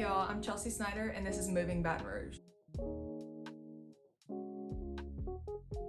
y'all, I'm Chelsea Snyder and this is Moving Baton Rouge.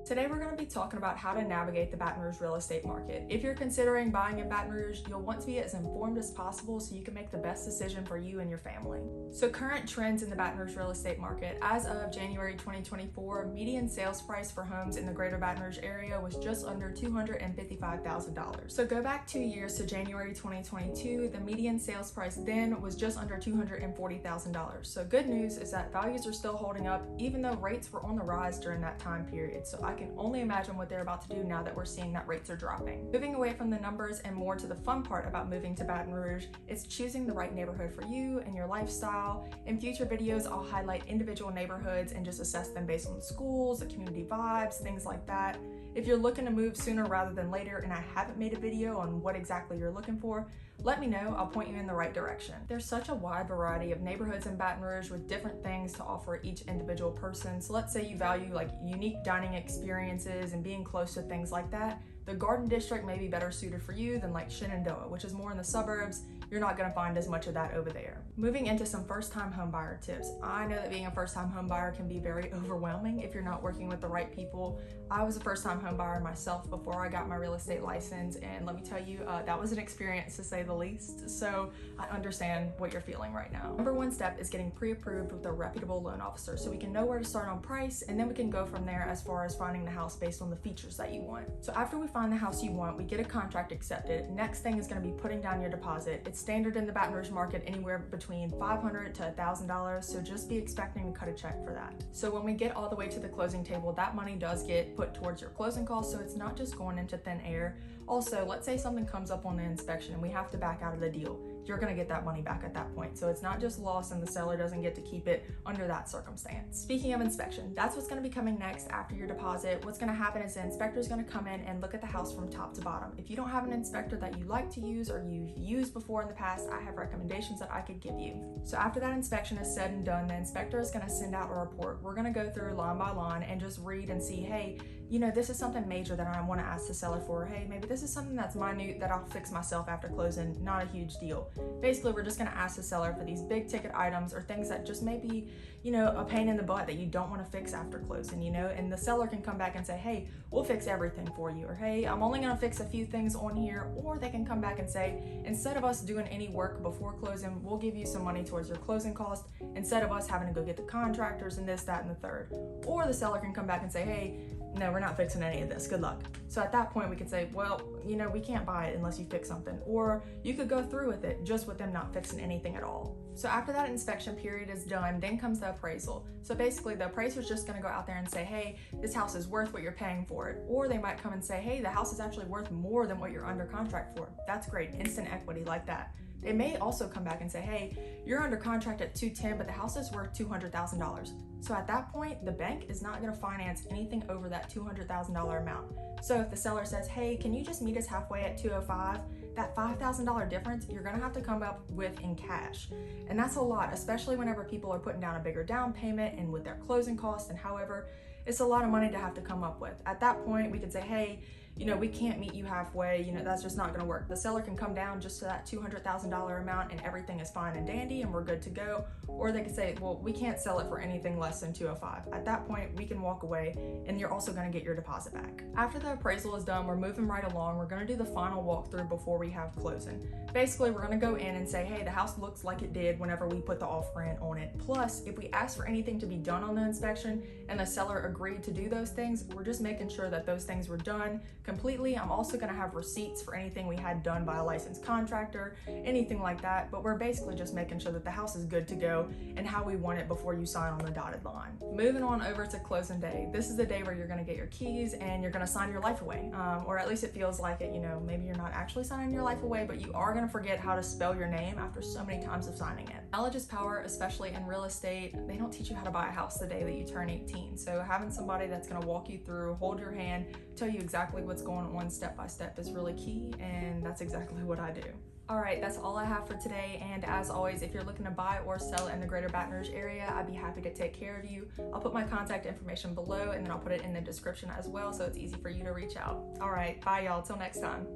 Today we're going to be talking about how to navigate the Baton Rouge real estate market. If you're considering buying in Baton Rouge, you'll want to be as informed as possible so you can make the best decision for you and your family. So current trends in the Baton Rouge real estate market. As of January 2024, median sales price for homes in the greater Baton Rouge area was just under $255,000. So go back 2 years to January 2022, the median sales price then was just under $240,000. So good news is that values are still holding up even though rates were on the rise during that time period. So I can only imagine what they're about to do now that we're seeing that rates are dropping. Moving away from the numbers and more to the fun part about moving to Baton Rouge, it's choosing the right neighborhood for you and your lifestyle. In future videos, I'll highlight individual neighborhoods and just assess them based on the schools, the community vibes, things like that. If you're looking to move sooner rather than later and I haven't made a video on what exactly you're looking for, let me know, I'll point you in the right direction. There's such a wide variety of neighborhoods in Baton Rouge with different things to offer each individual person. So let's say you value like unique dining experiences and being close to things like that. The Garden District may be better suited for you than like Shenandoah, which is more in the suburbs. You're not gonna find as much of that over there. Moving into some first-time homebuyer tips. I know that being a first-time homebuyer can be very overwhelming if you're not working with the right people. I was a first-time homebuyer myself before I got my real estate license, and let me tell you, that was an experience to say the least. So I understand what you're feeling right now. Number one step is getting pre-approved with a reputable loan officer so we can know where to start on price, and then we can go from there as far as finding the house based on the features that you want. So after we find the house you want, we get a contract accepted. Next thing is gonna be putting down your deposit. It's standard in the Baton Rouge market anywhere between $500 to $1,000, so just be expecting to cut a check for that. So when we get all the way to the closing table, that money does get put towards your closing costs, so it's not just going into thin air. Also, let's say something comes up on the inspection and we have to back out of the deal. You're gonna get that money back at that point. So it's not just lost and the seller doesn't get to keep it under that circumstance. Speaking of inspection, that's what's gonna be coming next after your deposit. What's gonna happen is the inspector's gonna come in and look at the house from top to bottom. If you don't have an inspector that you like to use or you've used before in the past, I have recommendations that I could give you. So after that inspection is said and done, the inspector is gonna send out a report. We're gonna go through line by line and just read and see, hey, you know, this is something major that I wanna ask the seller for. Hey, maybe this is something that's minute that I'll fix myself after closing, not a huge deal. Basically, we're just gonna ask the seller for these big ticket items or things that just may be, you know, a pain in the butt that you don't wanna fix after closing, you know, and the seller can come back and say, hey, we'll fix everything for you, or hey, I'm only gonna fix a few things on here, or they can come back and say, instead of us doing any work before closing, we'll give you some money towards your closing cost instead of us having to go get the contractors and this, that, and the third. Or the seller can come back and say, hey, no, we're not fixing any of this, good luck. So at that point we could say, well, you know, we can't buy it unless you fix something. Or you could go through with it just with them not fixing anything at all. So after that inspection period is done, then comes the appraisal. So basically the appraiser's just gonna go out there and say, hey, this house is worth what you're paying for it. Or they might come and say, hey, the house is actually worth more than what you're under contract for. That's great, instant equity like that. They may also come back and say, hey, you're under contract at $210,000, but the house is worth $200,000. So at that point, the bank is not gonna finance anything over that $200,000 amount. So if the seller says, hey, can you just meet us halfway at $205,000, that $5,000 difference, you're gonna have to come up with in cash. And that's a lot, especially whenever people are putting down a bigger down payment and with their closing costs and however, it's a lot of money to have to come up with. At that point, we could say, hey, you know, we can't meet you halfway, you know, that's just not gonna work. The seller can come down just to that $200,000 amount and everything is fine and dandy and we're good to go. Or they could say, well, we can't sell it for anything less than $205,000. At that point, we can walk away and you're also gonna get your deposit back. After the appraisal is done, we're moving right along. We're gonna do the final walkthrough before we have closing. Basically, we're gonna go in and say, hey, the house looks like it did whenever we put the offer in on it. Plus, if we ask for anything to be done on the inspection and the seller agreed to do those things, we're just making sure that those things were done completely. I'm also gonna have receipts for anything we had done by a licensed contractor, anything like that, but we're basically just making sure that the house is good to go and how we want it before you sign on the dotted line. Moving on over to closing day. This is the day where you're gonna get your keys and you're gonna sign your life away, or at least it feels like it. You know, maybe you're not actually signing your life away, but you are gonna forget how to spell your name after so many times of signing it. Knowledge is power, especially in real estate. They don't teach you how to buy a house the day that you turn 18. So having somebody that's gonna walk you through, hold your hand, tell you exactly what's going on step by step is really key, and that's exactly what I do. All right, that's all I have for today, and as always, if you're looking to buy or sell in the greater Baton Rouge area, I'd be happy to take care of you. I'll put my contact information below and then I'll put it in the description as well so it's easy for you to reach out. All right, bye y'all, till next time.